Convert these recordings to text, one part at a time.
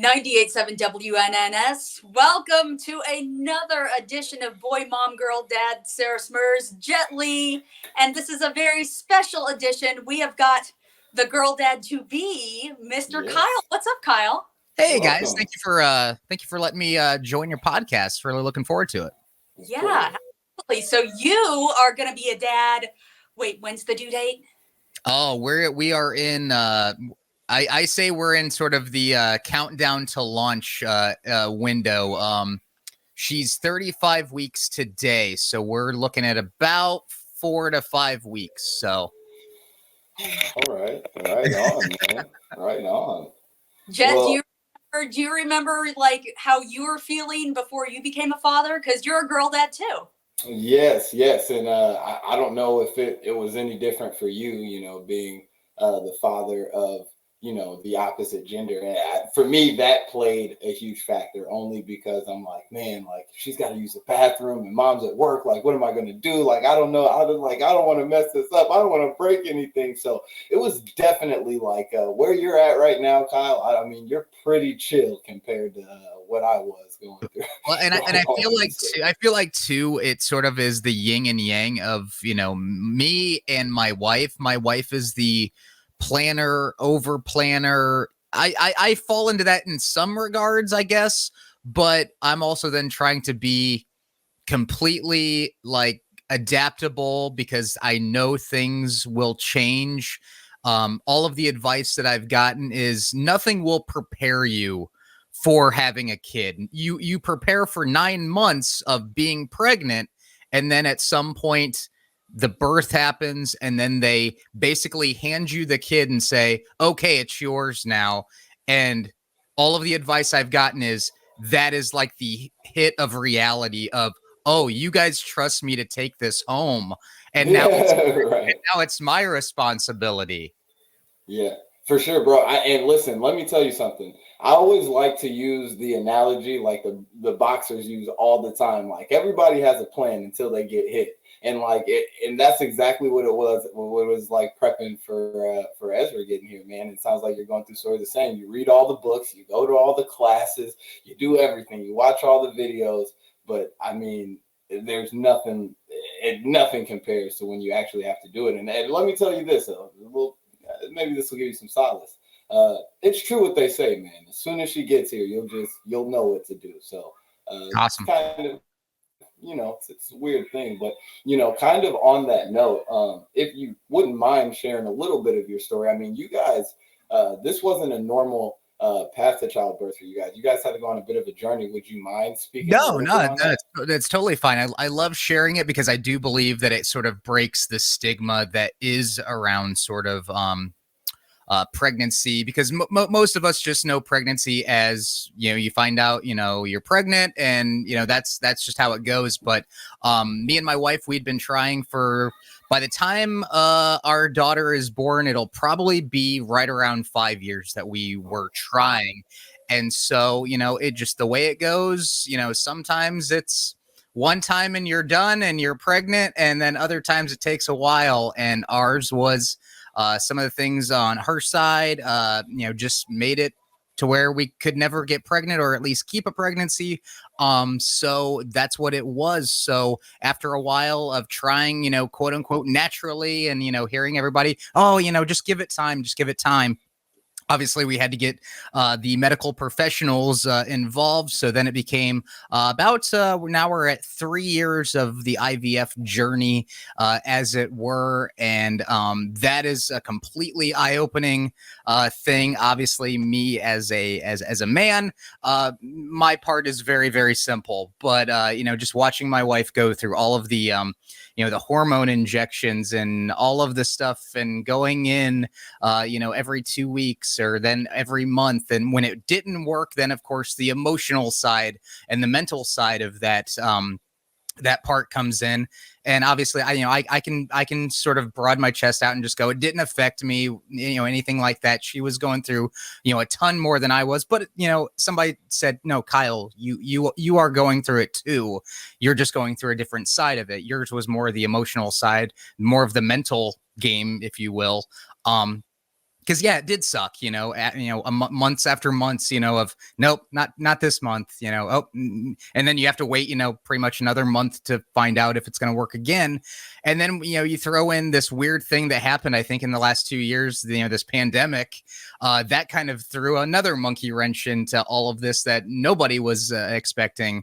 98.7 WNNS. Welcome to another edition of Boy, Mom, Girl, Dad, Sarah Smerz, Jet Li. And this is a very special edition. We have got the girl dad to be, Mr. Kyle. What's up, Kyle? Hey, guys. Thank you for letting me join your podcast. Really looking forward to it. Yeah, absolutely. So you are going to be a dad. Wait, when's the due date? Oh, we are in I say we're in sort of the countdown to launch window. She's 35 weeks today, so we're looking at about 4 to 5 weeks. So, all right on, man, right on. Jet, do you remember like how you were feeling before you became a father? Because you're a girl dad too. Yes, and I don't know if it was any different for you, being the father of the opposite gender. And for me, that played a huge factor, only because I'm like, man, like she's got to use the bathroom and mom's at work. Like, what am I going to do? Like, I don't know. I don't want to mess this up. I don't want to break anything. So it was definitely like where you're at right now, Kyle. I mean, you're pretty chill compared to what I was going through. Well, and I feel like too, it sort of is the yin and yang of, me and my wife. My wife is the planner, over planner. I fall into that in some regards, I guess, but I'm also then trying to be completely like adaptable because I know things will change. All of the advice that I've gotten is nothing will prepare you for having a kid. You prepare for 9 months of being pregnant, and then at some point the birth happens, and then they basically hand you the kid and say, okay, it's yours now. And all of the advice I've gotten is that is like the hit of reality of, oh, you guys trust me to take this home. And now, now it's my responsibility. Yeah, for sure, bro. And listen, let me tell you something. I always like to use the analogy like the boxers use all the time. Like everybody has a plan until they get hit. And like and that's exactly what it was like prepping for Ezra getting here, man. It sounds like you're going through sort of the same. You read all the books, you go to all the classes, you do everything, you watch all the videos, but I mean, there's nothing compares to when you actually have to do it. And let me tell you this, maybe this will give you some solace. It's true what they say, man. As soon as she gets here, you'll know what to do. So awesome. Kind of, it's a weird thing, but kind of on that note, if you wouldn't mind sharing a little bit of your story. I mean, you guys, this wasn't a normal path to childbirth for you guys. You guys had to go on a bit of a journey. Would you mind speaking? No, that's totally fine. I love sharing it because I do believe that it sort of breaks the stigma that is around sort of pregnancy, because most of us just know pregnancy as, you find out, you're pregnant and, that's just how it goes. But me and my wife, we'd been trying by the time our daughter is born, it'll probably be right around 5 years that we were trying. And so, it just the way it goes, sometimes it's one time and you're done and you're pregnant. And then other times it takes a while. And ours was some of the things on her side, just made it to where we could never get pregnant or at least keep a pregnancy. So that's what it was. So after a while of trying, quote unquote, naturally and, hearing everybody, oh, just give it time. Obviously, we had to get the medical professionals involved. So then it became now we're at 3 years of the IVF journey, as it were. And that is a completely eye-opening thing. Obviously, me as a man, my part is very, very simple. But, just watching my wife go through all of the, the hormone injections and all of the stuff and going in, every 2 weeks or then every month. And when it didn't work, then of course the emotional side and the mental side of that, that part comes in. And obviously I can sort of broaden my chest out and just go, it didn't affect me, anything like that. She was going through, a ton more than I was, but somebody said, no, Kyle, you are going through it too. You're just going through a different side of it. Yours was more of the emotional side, more of the mental game, if you will. because yeah, it did suck, months after months, of nope, not this month, and then you have to wait, pretty much another month to find out if it's going to work again. And then, you throw in this weird thing that happened, I think, in the last 2 years, this pandemic, that kind of threw another monkey wrench into all of this that nobody was expecting,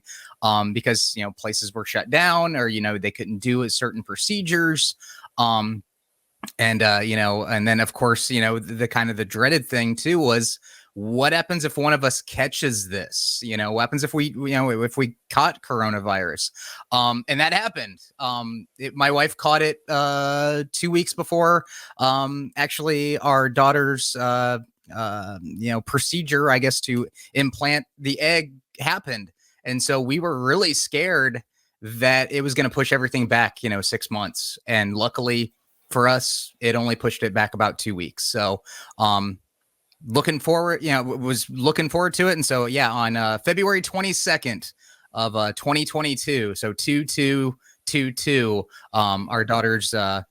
because, places were shut down, or, they couldn't do certain procedures. And then of course, the kind of the dreaded thing too was, what happens if one of us catches this? What happens if if we caught coronavirus? And that happened. My wife caught it 2 weeks before actually our daughter's procedure, I guess, to implant the egg happened. And so we were really scared that it was going to push everything back, 6 months. And luckily for us, it only pushed it back about 2 weeks. So, looking forward to it. And so, yeah, on February 22nd of 2022, so 2222, our daughter's, I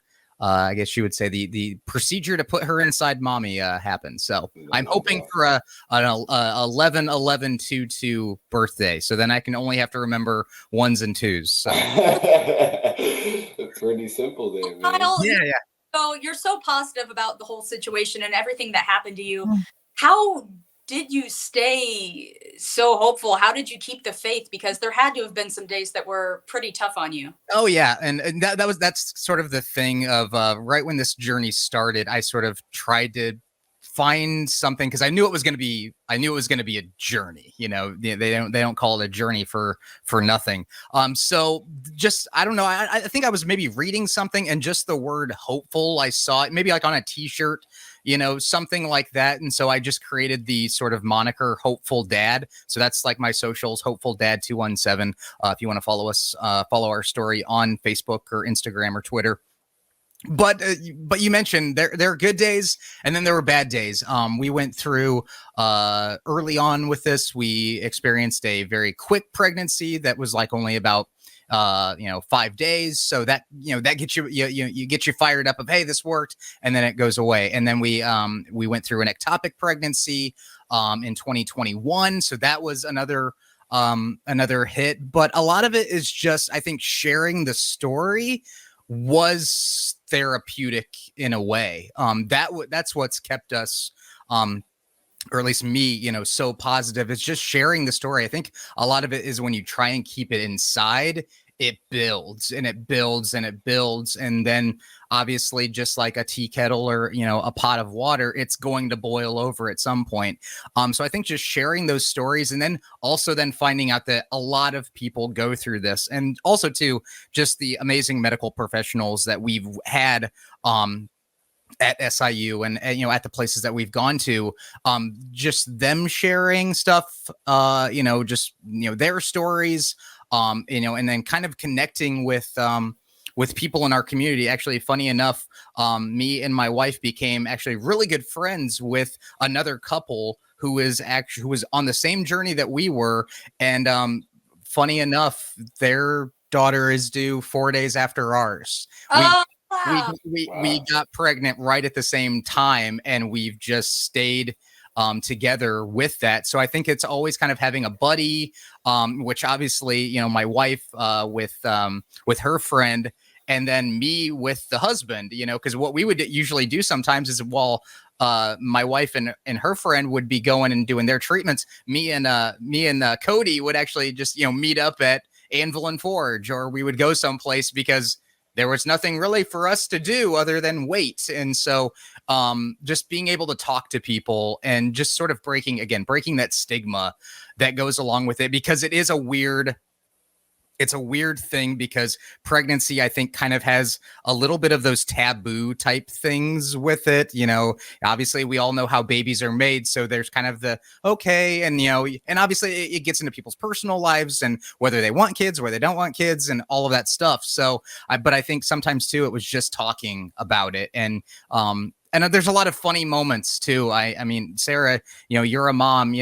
guess you would say the procedure to put her inside mommy happened. So I'm hoping for an 11/11/22 birthday. So then I can only have to remember ones and twos. So. Pretty simple there, man. Kyle, Yeah. So you're so positive about the whole situation and everything that happened to you. How did you stay so hopeful? How did you keep the faith? Because there had to have been some days that were pretty tough on you. Oh yeah, and that's sort of the thing of right when this journey started, I sort of tried to find something, because I knew it was going to be a journey. They don't call it a journey for nothing. So just, I don't know, I think I was maybe reading something, and just the word hopeful, I saw it maybe like on a t-shirt, something like that. And so I just created the sort of moniker Hopeful Dad. So that's like my socials, Hopeful Dad 217. If you want to follow us, follow our story on Facebook or Instagram or Twitter. But you mentioned there are good days, and then there were bad days. We went through early on with this. We experienced a very quick pregnancy that was like only about 5 days. So that that gets you get you fired up of, hey, this worked, and then it goes away. And then we went through an ectopic pregnancy in 2021. So that was another hit. But a lot of it is just, I think, sharing the story was therapeutic in a way. That's what's kept us, or at least me, so positive. It's just sharing the story. I think a lot of it is when you try and keep it inside, it builds and it builds and it builds. And then obviously, just like a tea kettle or, a pot of water, it's going to boil over at some point. So I think just sharing those stories, and then also then finding out that a lot of people go through this, and also too, just the amazing medical professionals that we've had, at SIU and at the places that we've gone to, just them sharing stuff, their stories, and then kind of connecting with people in our community. Actually, funny enough, me and my wife became actually really good friends with another couple who was on the same journey that we were. And funny enough, their daughter is due 4 days after ours. Wow. We got pregnant right at the same time, and we've just stayed together with that. So I think it's always kind of having a buddy, which obviously, my wife with her friend, and then me with the husband, because what we would usually do sometimes is, while my wife and her friend would be going and doing their treatments, me and Cody would actually just, meet up at Anvil and Forge, or we would go someplace, because there was nothing really for us to do other than wait. And so just being able to talk to people, and just sort of breaking that stigma that goes along with it, because it is a weird thing, because pregnancy, I think, kind of has a little bit of those taboo type things with it. Obviously we all know how babies are made. So there's kind of the, okay. And, and obviously it gets into people's personal lives, and whether they want kids, whether they don't want kids, and all of that stuff. So, but I think sometimes too, it was just talking about it. And there's a lot of funny moments too. I mean, Sarah, you're a mom,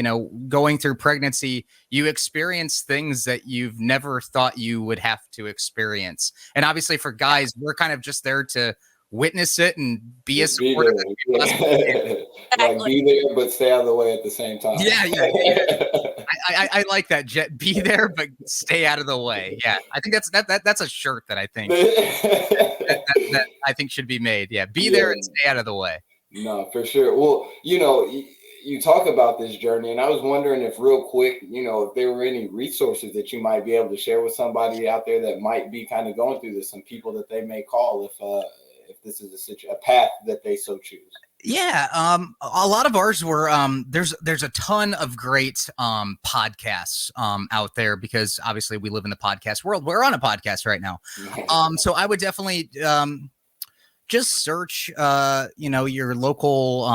going through pregnancy, you experience things that you've never thought you would have to experience. And obviously for guys, we're kind of just there to witness it and be a Just be supporter. there. Like be there, but stay out of the way at the same time. Yeah. I like that, Jet. Be there, but stay out of the way. Yeah, I think that's a shirt that I think that I think should be made. Yeah, be there and stay out of the way. No, for sure. Well, you talk about this journey, and I was wondering if real quick, if there were any resources that you might be able to share with somebody out there that might be kind of going through this, some people that they may call if this is a path that they so choose. Yeah, a lot of ours were there's a ton of great podcasts out there because obviously we live in the podcast world. We're on a podcast right now. So I would definitely just search your local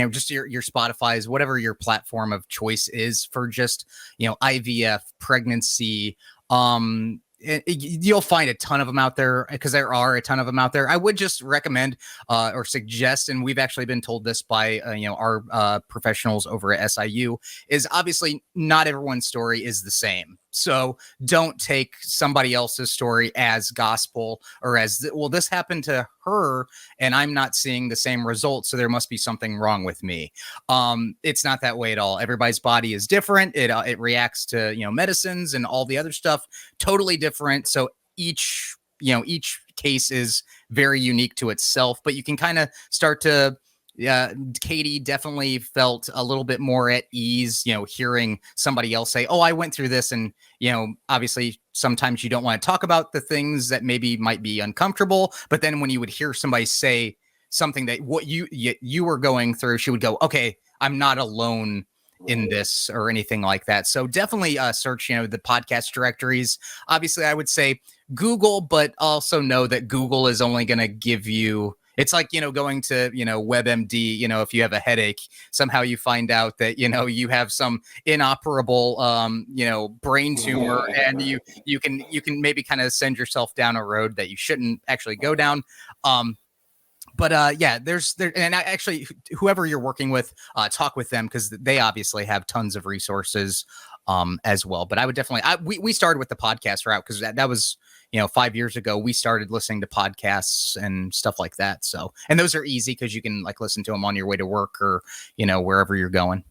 just your Spotify's, whatever your platform of choice is for just IVF, pregnancy, you'll find a ton of them out there because there are a ton of them out there. I would just recommend or suggest, and we've actually been told this by our professionals over at SIU, is obviously not everyone's story is the same. So don't take somebody else's story as gospel or as, well, this happened to her and I'm not seeing the same results, so there must be something wrong with me. It's not that way at all. Everybody's body is different. It reacts to, medicines and all the other stuff totally different. So each case is very unique to itself, but you can kind of start to, Katie definitely felt a little bit more at ease, hearing somebody else say, oh, I went through this. And, obviously sometimes you don't want to talk about the things that maybe might be uncomfortable. But then when you would hear somebody say something that what you were going through, she would go, okay, I'm not alone in this or anything like that. So definitely search, the podcast directories. Obviously I would say Google, but also know that Google is only going to give you, it's like, going to, WebMD, if you have a headache, somehow you find out that, you have some inoperable, brain tumor, and you can maybe kind of send yourself down a road that you shouldn't actually go down. But and actually, whoever you're working with, talk with them because they obviously have tons of resources as well. But I would definitely, we started with the podcast route because that was, 5 years ago, we started listening to podcasts and stuff like that. So, and those are easy because you can listen to them on your way to work or, wherever you're going.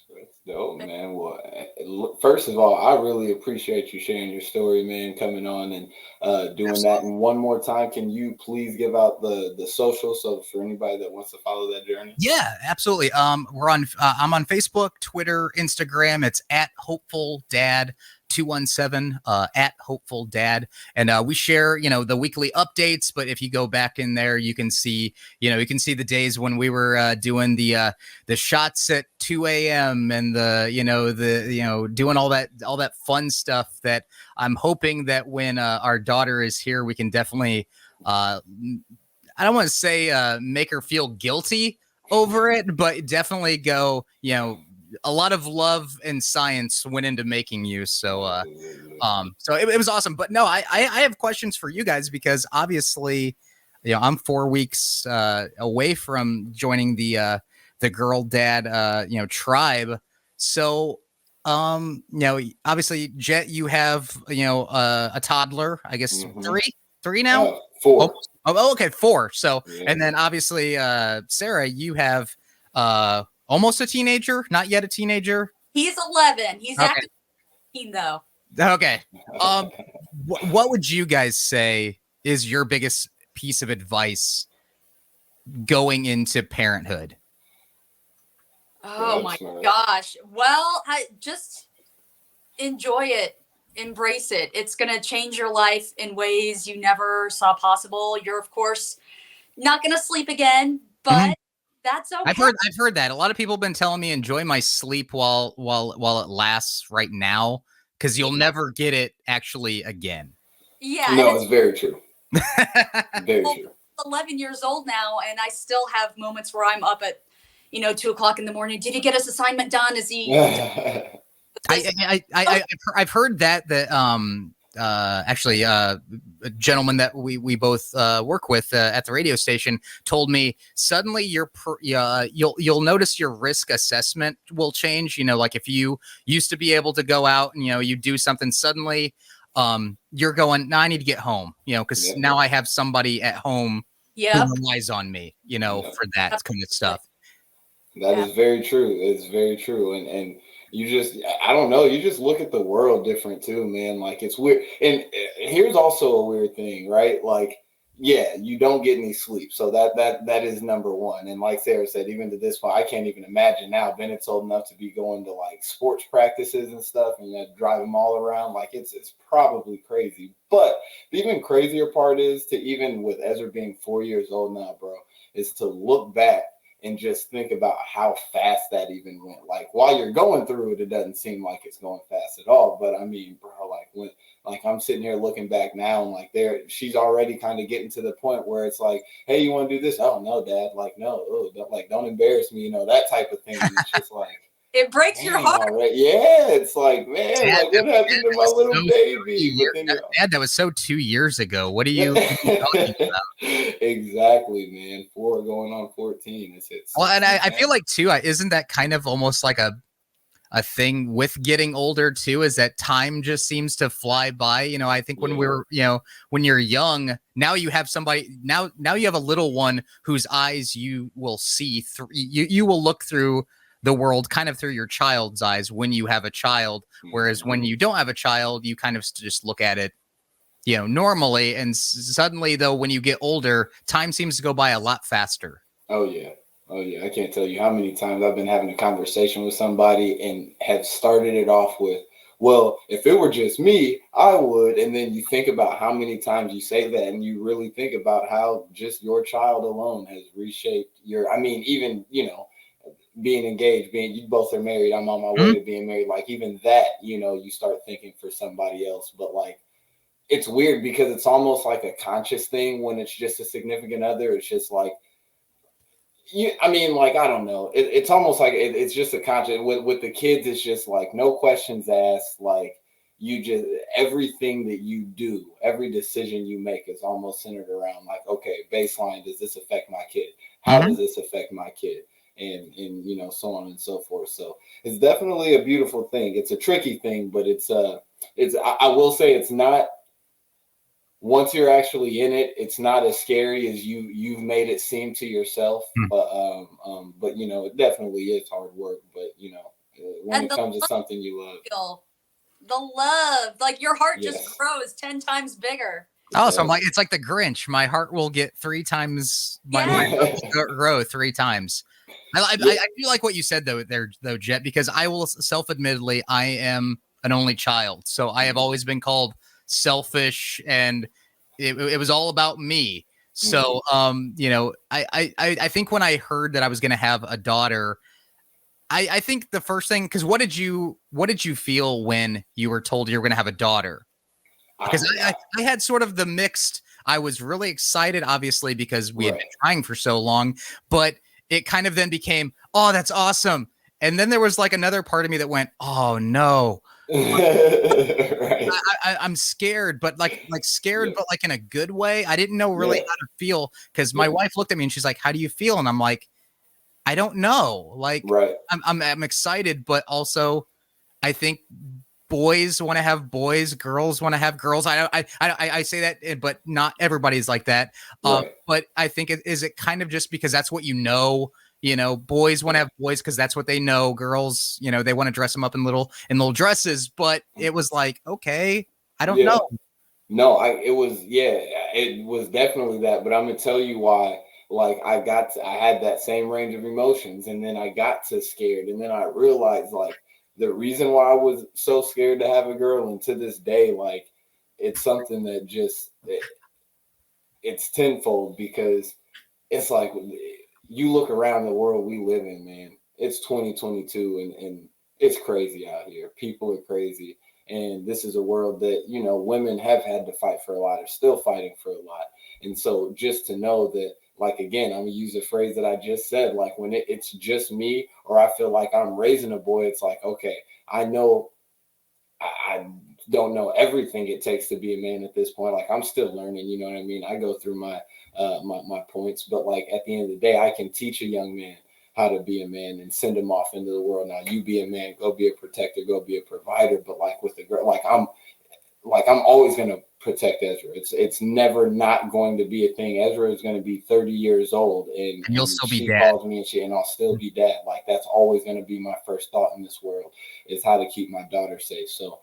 That's dope, man. Well, first of all, I really appreciate you sharing your story, man, coming on and doing that. And one more time, can you please give out the social so for anybody that wants to follow that journey? Yeah, absolutely. We're on. I'm on Facebook, Twitter, Instagram. It's at Hopeful Dad 217 at Hopeful Dad, and we share the weekly updates. But if you go back in there, you can see the days when we were doing the shots at 2 a.m. and doing all that fun stuff that I'm hoping that when our daughter is here, we can definitely I don't want to say make her feel guilty over it, but definitely go, a lot of love and science went into making you. So, so it was awesome. But no, I have questions for you guys because obviously, I'm 4 weeks away from joining the Girl Dad, tribe. So, obviously, Jet, you have, a toddler, I guess, three now? 4. Oh, okay, 4. So, yeah. And then obviously, Sarah, you have almost a teenager, not yet a teenager. He's 11. He's active 15 though. Okay. What would you guys say is your biggest piece of advice going into parenthood? Oh my gosh. Well, I just enjoy it. Embrace it. It's going to change your life in ways you never saw possible. You're, of course, not going to sleep again, but that's okay. I've heard that. A lot of people have been telling me enjoy my sleep while it lasts right now because you'll never get it actually again. Yeah. No, it's very true. Very true. 11 years old now, and I still have moments where I'm up at 2 o'clock in the morning. Did he get his assignment done? Is he? I've heard that actually a gentleman that we both work with at the radio station told me suddenly you'll notice your risk assessment will change. Like if you used to be able to go out and you do something, suddenly you're going, no, I need to get home, because now I have somebody at home Yeah. who relies on me, for that kind of stuff. That is very true. It's very true. And you just, I don't know, you just look at the world different too, man. Like it's weird. And here's also a weird thing, right? Like, yeah, you don't get any sleep. So that is number one. And like Sarah said, even to this point, I can't even imagine now. Bennett's old enough to be going to like sports practices and stuff and drive them all around. Like it's probably crazy. But the even crazier part is to even with Ezra being 4 years old now, bro, is to look back and just think about how fast that even went. Like while you're going through it, it doesn't seem like it's going fast at all. But I mean, bro, like I'm sitting here looking back now and like she's already kind of getting to the point where it's like, hey, you want to do this? Oh no, Dad. Like, no, don't embarrass me, that type of thing. And it's just like it breaks your heart. Already. Yeah, it's like, man, Dad, like what happened to my little baby? Dad, that was so 2 years ago. What are you talking about? Exactly, man. 4 going on 14. Well, and I feel like too, isn't that kind of almost like a thing with getting older too, is that time just seems to fly by. I think when when you're young, now you have somebody, now you have a little one whose eyes you will see through, you will look through the world kind of through your child's eyes when you have a child. Whereas when you don't have a child, you kind of just look at it, normally. And suddenly though, when you get older, time seems to go by a lot faster. Oh yeah. I can't tell you how many times I've been having a conversation with somebody and have started it off with, well, if it were just me, I would. And then you think about how many times you say that and you really think about how just your child alone has reshaped even, being engaged, you both are married. I'm on my way to being married. Like even that, you start thinking for somebody else. But like, it's weird because it's almost like a conscious thing when it's just a significant other. It's just like, I don't know. It's almost like it's just a conscious. With the kids, it's just like no questions asked. Like you just, everything that you do, every decision you make is almost centered around like, okay, baseline, does this affect my kid? How does this affect my kid? And so on and so forth. So it's definitely a beautiful thing. It's a tricky thing, but I will say it's not, once you're actually in it, it's not as scary as you've made it seem to yourself. But it definitely is hard work. But when it comes to something you love, the love, like your heart just grows 10 times bigger. Oh, so it's like the Grinch. My heart will get 3 times. My heart will grow 3 times. I do like what you said though, Jet, because I will self-admittedly, I am an only child, so I have always been called selfish, and it was all about me. So, I think when I heard that I was going to have a daughter, I think the first thing, because what did you feel when you were told you were going to have a daughter? Because I had sort of the mixed. I was really excited, obviously, because we had been trying for so long, but it kind of then became, oh, that's awesome. And then there was like another part of me that went, oh no. I'm scared, but like scared, but like in a good way. I didn't know really how to feel, because my wife looked at me and she's like, how do you feel? And I'm like, I don't know. Like, I'm excited, but also I think boys want to have boys, girls want to have girls. I say that, but not everybody's like that. But I think is it kind of just because that's what boys want to have boys because that's what they know. Girls, they want to dress them up in little dresses. But it was like, okay, I don't know. No, it was definitely that. But I'm gonna tell you why. Like I had that same range of emotions, and then I got to scared, and then I realized like the reason why I was so scared to have a girl, and to this day, like it's something that just it's tenfold, because it's like you look around the world we live in, man. It's 2022, and it's crazy out here. People are crazy, and this is a world that women have had to fight for a lot, are still fighting for a lot, and so just to know that. Like, again, I'm going to use a phrase that I just said, like when it's just me, or I feel like I'm raising a boy, it's like, okay, I know I don't know everything it takes to be a man at this point. Like I'm still learning, you know what I mean? I go through my points, but like at the end of the day, I can teach a young man how to be a man and send him off into the world. Now you be a man, go be a protector, go be a provider. But like with the girl, like like I'm always going to protect Ezra. It's never not going to be a thing. Ezra is going to be 30 years old, and you'll still be she dad. calls me and I'll still be dad. Like that's always going to be my first thought in this world is how to keep my daughter safe. So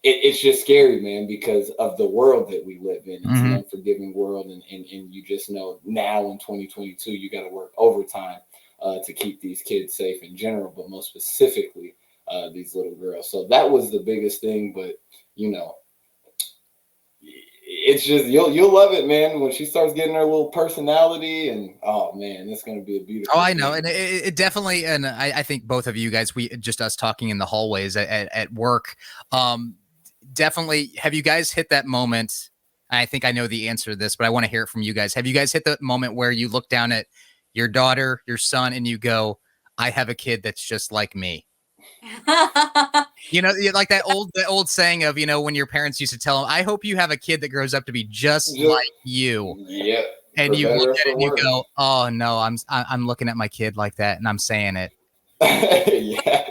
it's just scary, man, because of the world that we live in. It's an unforgiving world, and you just know now in 2022 you got to work overtime to keep these kids safe in general, but most specifically these little girls. So that was the biggest thing. But it's just you'll love it, man, when she starts getting her little personality, and oh man, it's gonna be a beautiful I know. thing. And it definitely, and I think both of you guys, we just us talking in the hallways at work, definitely. Have you guys hit that moment? I think I know the answer to this, but I want to hear it from you guys. Have you guys hit the moment where you look down at your daughter, your son, and you go, I have a kid that's just like me? Like that old saying of, when your parents used to tell them, I hope you have a kid that grows up to be just like you. Yep. And you look at it and you go, oh no, I'm looking at my kid like that, and I'm saying it. Yeah.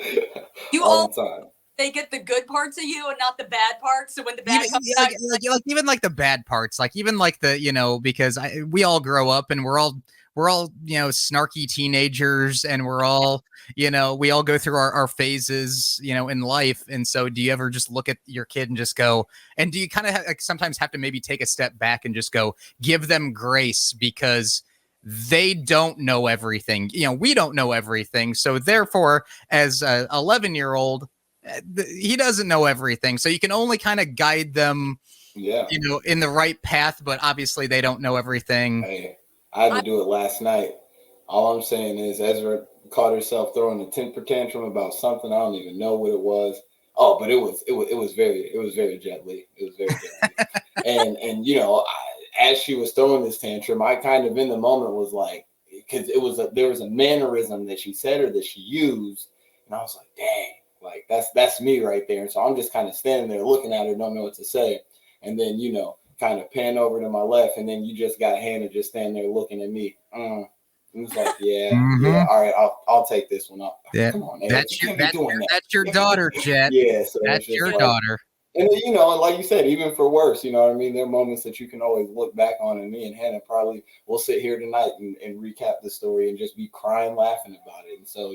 You all the time. They get the good parts of you and not the bad parts. So when the bad comes out, even like the bad parts, like even like the because we all grow up and we're all snarky teenagers, and we're all we all go through our phases in life. And so do you ever just look at your kid and just go, and do you kind of sometimes have to maybe take a step back and just go, give them grace, because they don't know everything. We don't know everything, so therefore as a 11-year-old, he doesn't know everything, so you can only kind of guide them in the right path, but obviously they don't know everything. Hey, I had to do it last night. All I'm saying is Ezra caught herself throwing a temper tantrum about something. I don't even know what it was. Oh, but it was very gently. It was very gently. and as she was throwing this tantrum, I kind of in the moment was like, because there was a mannerism that she said or that she used, and I was like, dang, like that's me right there. And so I'm just kind of standing there looking at her, don't know what to say, and then kind of pan over to my left, and then you just got Hannah just standing there looking at me. It was like, yeah, all right, I'll take this one up. Yeah, come on, that's your daughter, Jet. Yeah, so that's your daughter. And and like you said, even for worse, you know what I mean? There are moments that you can always look back on, and me and Hannah probably will sit here tonight and recap the story and just be crying, laughing about it. And so,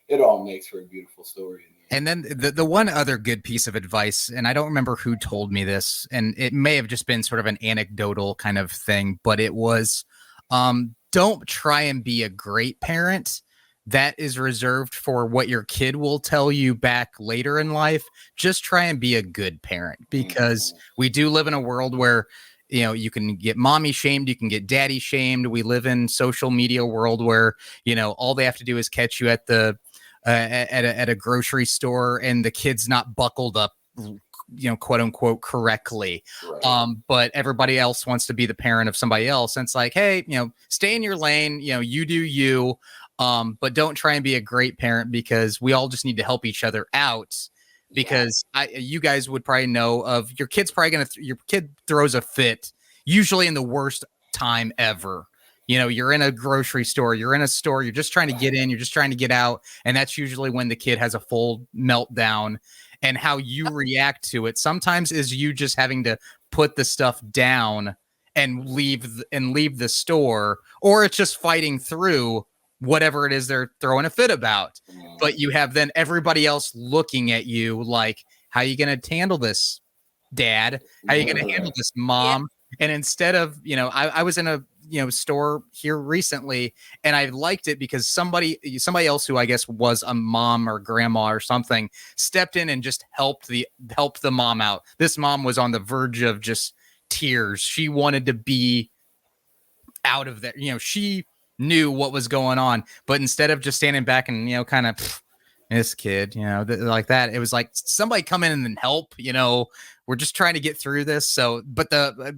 it all makes for a beautiful story. And then the one other good piece of advice, and I don't remember who told me this, and it may have just been sort of an anecdotal kind of thing, but it was, don't try and be a great parent. That is reserved for what your kid will tell you back later in life. Just try and be a good parent, because we do live in a world where, you can get mommy shamed, you can get daddy shamed. We live in social media world where, all they have to do is catch you at the at a grocery store and the kid's not buckled up, quote unquote, correctly. Right. But everybody else wants to be the parent of somebody else. And it's like, hey, stay in your lane, you do you. But don't try and be a great parent, because we all just need to help each other out. Because you guys would probably know of your kid's probably your kid throws a fit, usually in the worst time ever. You're in a grocery store, you're in a store, you're just trying to get in, you're just trying to get out. And that's usually when the kid has a full meltdown. And how you react to it sometimes is you just having to put the stuff down and leave the store, or it's just fighting through whatever it is they're throwing a fit about. But you have then everybody else looking at you like, how are you going to handle this, Dad? How are you going to handle this, Mom? Yeah. And instead of, I was in a store here recently, and I liked it because somebody else who I guess was a mom or grandma or something stepped in and just helped the mom out. This mom was on the verge of just tears. She wanted to be out of there. She knew what was going on, but instead of just standing back and kind of this kid, like that, it was like somebody come in and help. We're just trying to get through this. So, but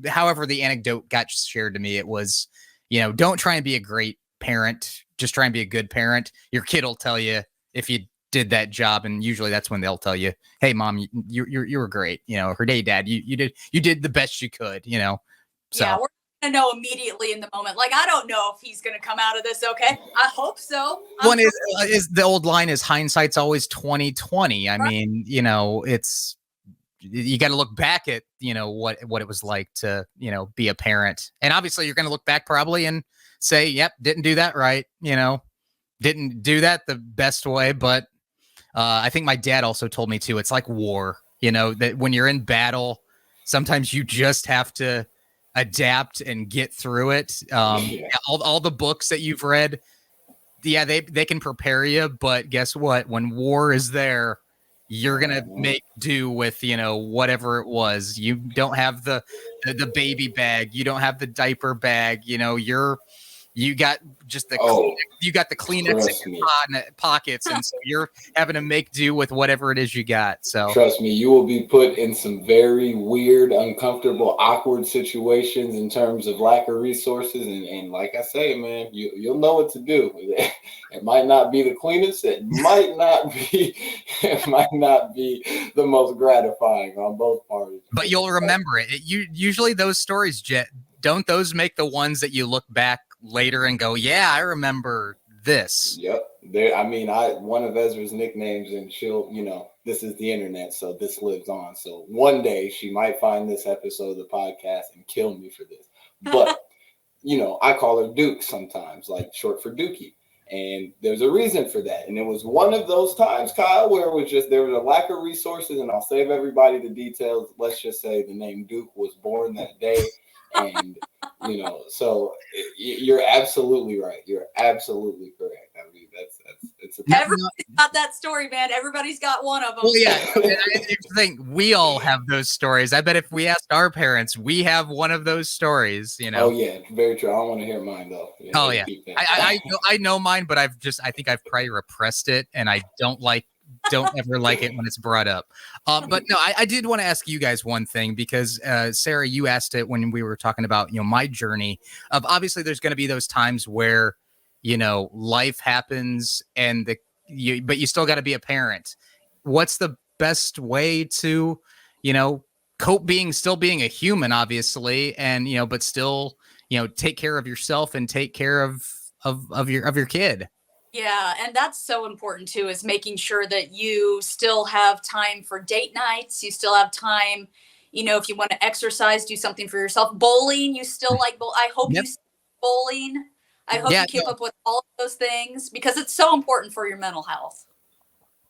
however the anecdote got shared to me, it was, don't try and be a great parent, just try and be a good parent. Your kid will tell you if you did that job, and usually that's when they'll tell you, hey, Mom, you were great, or hey, Dad, you did the best you could. So yeah, we're gonna know immediately in the moment. Like, I don't know if he's gonna come out of this okay. I hope so. One is the old line is hindsight's always 20/20. I mean, you got to look back at, what it was like to, be a parent. And obviously you're going to look back probably and say, yep, didn't do that right. Didn't do that the best way. But I think my dad also told me too, it's like war, that when you're in battle, sometimes you just have to adapt and get through it. All the books that you've read, yeah, they can prepare you, but guess what? When war is there, you're gonna make do with whatever it was. You don't have the baby bag, you don't have the diaper bag. You got just the you got the Kleenex in your pockets, and so you're having to make do with whatever it is you got. So trust me, you will be put in some very weird, uncomfortable, awkward situations in terms of lack of resources. And like I say, man, you'll know what to do. It might not be the cleanest. It might not be the most gratifying on both parties. But you'll remember it. Usually those stories, Jet, don't those make the ones that you look back later and go, yeah, I remember this. Yep. One of Ezra's nicknames, and she'll, this is the internet, so this lives on. So one day she might find this episode of the podcast and kill me for this. But, I call her Duke sometimes, like short for Dookie. And there's a reason for that. And it was one of those times, Kyle, where there was a lack of resources, and I'll save everybody the details. Let's just say the name Duke was born that day. And so you're absolutely right. You're absolutely correct. I mean, everybody's got that story, man. Everybody's got one of them. Well, yeah, I think we all have those stories. I bet if we asked our parents, we have one of those stories. Oh yeah, very true. I don't want to hear mine though. Oh yeah, I know mine, but I think I've probably repressed it, and I don't ever like it when it's brought up. But no, I did want to ask you guys one thing, because Sarah, you asked it when we were talking about, my journey of, obviously there's going to be those times where, life happens but you still got to be a parent. What's the best way to, cope still being a human, obviously, and, but still, take care of yourself and take care of your kid. Yeah, and that's so important too, is making sure that you still have time for date nights. You still have time, if you want to exercise, do something for yourself. Bowling, you still like bowl. I hope you bowling. I hope you keep up with all of those things, because it's so important for your mental health.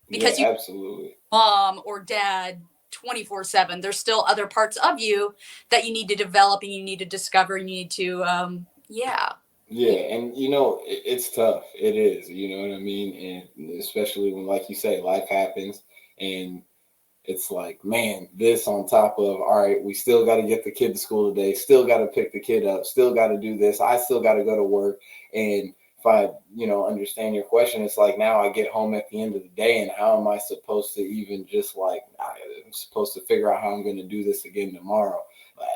Because you absolutely, mom or dad 24/7, there's still other parts of you that you need to develop and you need to discover. You need to, Yeah, and it's tough. It is, you know what I mean? And especially when, like you say, life happens, and it's like, man, this on top of, all right, we still got to get the kid to school today, still got to pick the kid up, still got to do this. I still got to go to work. And if I, understand your question, it's like, now I get home at the end of the day, and how am I supposed to even just I'm supposed to figure out how I'm going to do this again tomorrow?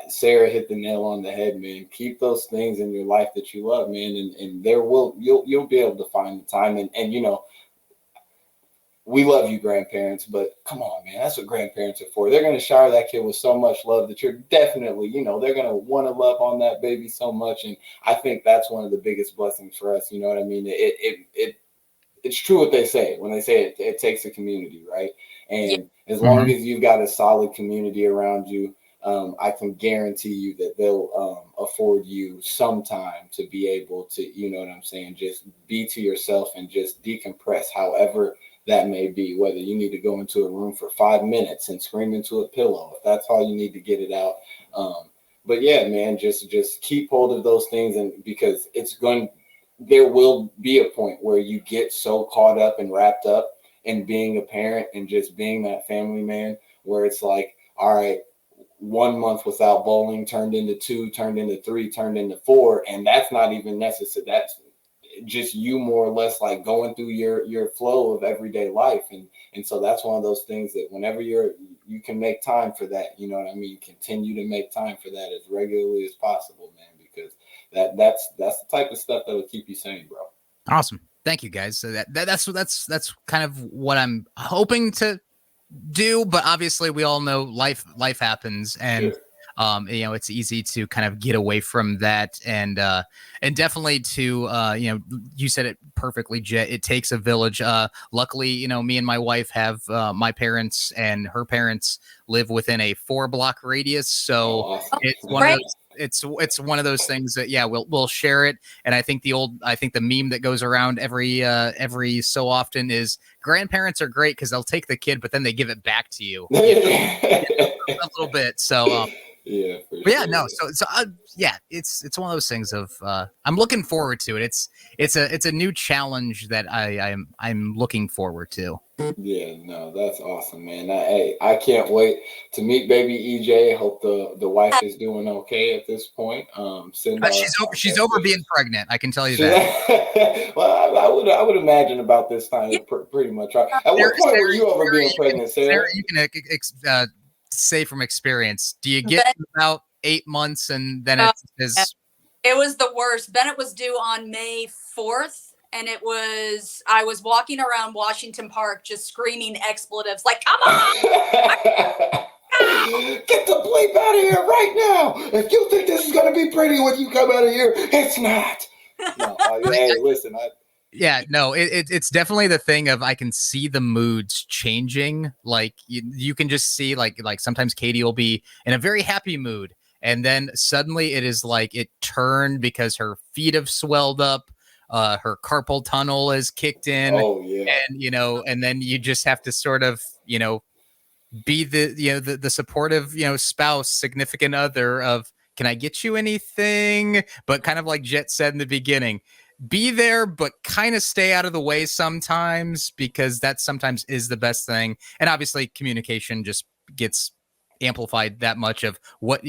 Sarah hit the nail on the head, man. Keep those things in your life that you love, man, and you'll be able to find the time. And we love you, grandparents, but come on, man, that's what grandparents are for. They're going to shower that kid with so much love that you're definitely, they're going to want to love on that baby so much. And I think that's one of the biggest blessings for us. You know what I mean? It's true what they say when they say it takes a community, right? And as long as you've got a solid community around you, I can guarantee you that they'll afford you some time to be able to, just be to yourself and just decompress, however that may be, whether you need to go into a room for 5 minutes and scream into a pillow, if that's all you need to get it out. But yeah, man, just keep hold of those things, and because there will be a point where you get so caught up and wrapped up in being a parent and just being that family man, where it's like, all right, 1 month without bowling turned into 2, turned into 3, turned into 4. And that's not even necessary. That's just you more or less like going through your flow of everyday life. And so that's one of those things that whenever you can make time for that, you know what I mean? Continue to make time for that as regularly as possible, man, because that's the type of stuff that will keep you sane, bro. Awesome. Thank you, guys. So that's kind of what I'm hoping to do, but obviously we all know life happens, and It's easy to kind of get away from that, and definitely to you said it perfectly, Jet. It takes a village. Luckily, me and my wife have my parents and her parents live within a 4-block radius, so awesome. it's one of those. It's one of those things that we'll share it. And I think the meme that goes around every so often is grandparents are great because they'll take the kid, but then they give it back to you, a little bit. So yeah, but yeah, no. So it's one of those things of I'm looking forward to it. It's a new challenge that I'm looking forward to. Yeah, no, that's awesome, man. I can't wait to meet baby EJ. Hope the wife is doing okay at this point. She's over being pregnant. I can tell you that. Well, I would imagine about this time pretty much. Right. At what point were you over being pregnant, Sarah? You can say from experience. Do you get about 8 months and then it was the worst. Bennett was due on May 4th. And I was walking around Washington Park just screaming expletives like, come on! Get the bleep out of here right now! If you think this is going to be pretty when you come out of here, it's not. No, hey, listen. It's definitely the thing of I can see the moods changing. Like you can just see like sometimes Katie will be in a very happy mood. And then suddenly it is like it turned because her feet have swelled up. Her carpal tunnel is kicked in. Oh yeah. And and then you just have to sort of, be the supportive, spouse, significant other of, can I get you anything? But kind of like Jet said in the beginning, be there, but kind of stay out of the way sometimes, because that sometimes is the best thing. And obviously communication just gets amplified that much of what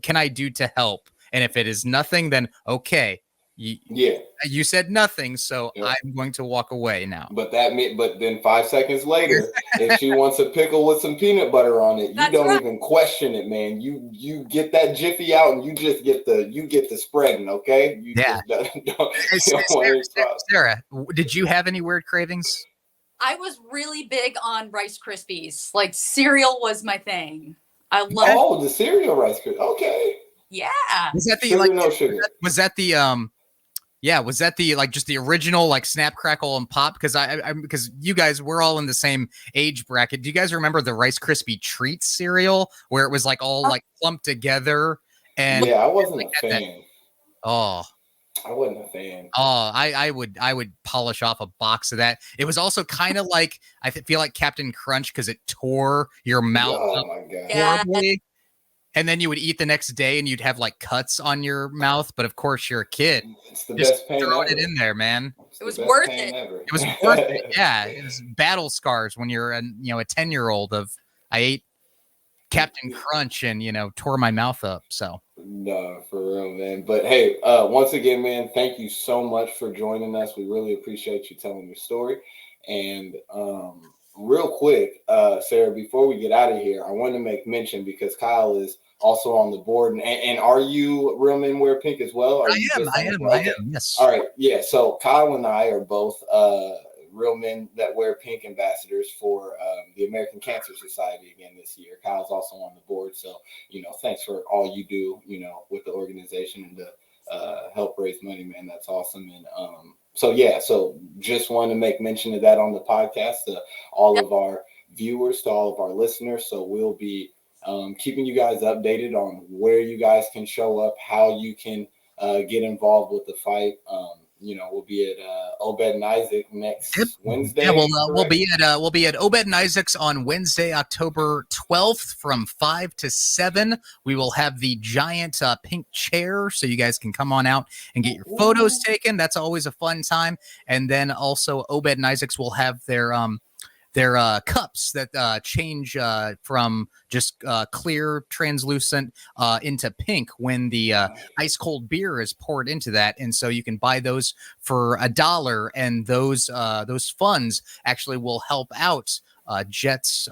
can I do to help? And if it is nothing, then okay. You said nothing, so I'm going to walk away now. But then 5 seconds later, if she wants a pickle with some peanut butter on it, you don't even question it, man. You get that Jiffy out and you just get the spreading, okay? Sarah, did you have any weird cravings? I was really big on Rice Krispies. Like cereal was my thing. I love the cereal Rice Krispies. Okay. Yeah. Was that the sugar, no sugar? Was that the was that the just the original like Snap, Crackle, and Pop? Because because you guys, we're all in the same age bracket. Do you guys remember the Rice Krispie Treats cereal where it was like all like clumped together? And I wasn't a fan. I wasn't a fan. I would polish off a box of that. It was also kind of like I feel like Captain Crunch because it tore your mouth up horribly. And then you would eat the next day and you'd have like cuts on your mouth. But of course, you're a kid. It's the best pain throwing ever. It in there, man. It was worth it. It was worth it. Yeah. It was battle scars when you're a 10-year-old of I ate Captain Crunch and, tore my mouth up. So. No, for real, man. But hey, once again, man, thank you so much for joining us. We really appreciate you telling your story. And real quick, Sarah, before we get out of here, I want to make mention because Kyle is also on the board. And are you Real Men Wear Pink as well? I am. Yes. All right. Yeah. So Kyle and I are both Real Men That Wear Pink ambassadors for the American Cancer Society again this year. Kyle's also on the board. So, thanks for all you do, with the organization and to help raise money, man. That's awesome. And so just want to make mention of that on the podcast to all of our viewers, to all of our listeners. So we'll be keeping you guys updated on where you guys can show up, how you can get involved with the fight. We'll be at Obed and Isaac next Wednesday. Yeah, we'll be at Obed and Isaac's on Wednesday, October 12th from 5 to 7. We will have the giant pink chair, so you guys can come on out and get your photos taken. That's always a fun time. And then also Obed and Isaac's will have their cups that change from just clear, translucent into pink when the ice cold beer is poured into that. And so you can buy those for $1, and those funds actually will help out Jet's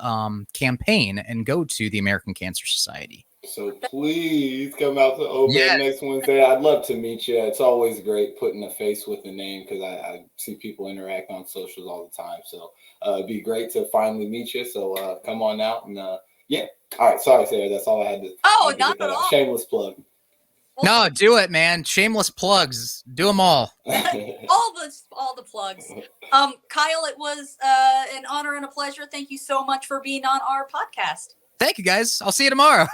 campaign and go to the American Cancer Society. So please come out to Obed next Wednesday. I'd love to meet you. It's always great putting a face with a name because I see people interact on socials all the time. So it'd be great to finally meet you. So come on out and All right, sorry, Sarah. That's all I had to. Oh, get not that at out. all. Shameless plug. No, do it, man. Shameless plugs. Do them all. all the plugs. Kyle, it was an honor and a pleasure. Thank you so much for being on our podcast. Thank you, guys. I'll see you tomorrow.